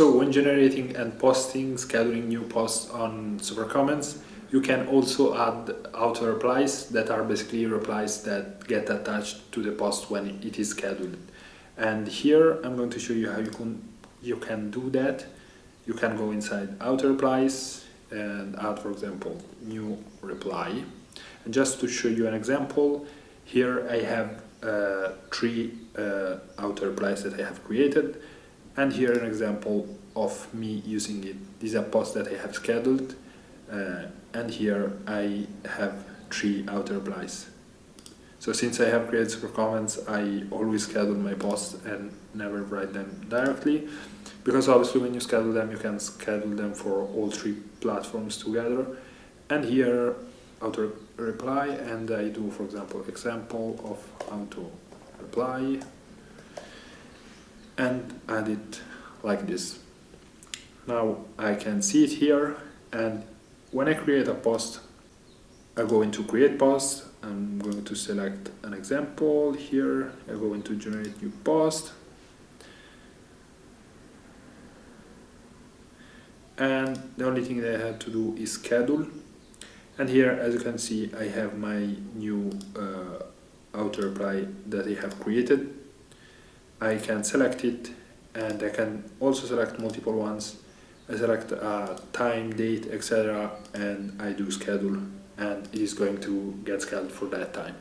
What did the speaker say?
So when generating and posting, scheduling new posts on super comments, you can also add auto replies that are basically replies that get attached to the post when it is scheduled. And here I'm going to show you how you can do that. You can go inside auto replies and add, for example, new reply. And just to show you an example, here I have three auto replies that I have created, and here an example of me using it. These are posts that I have scheduled, and here I have three auto replies. So since I have created super comments, I always schedule my posts and never write them directly, because obviously when you schedule them, you can schedule them for all three platforms together. And here auto reply, and I do, for example, example of auto reply and add it like this. Now I can see it here, and when I create a post, I go into create post. I'm going to select an example here. I go into generate new post, and the only thing that I have to do is schedule. And here, as you can see, I have my new auto reply that I have created. I can select it, and I can also select multiple ones. I select time, date, etc., and I do schedule, and it is going to get scheduled for that time.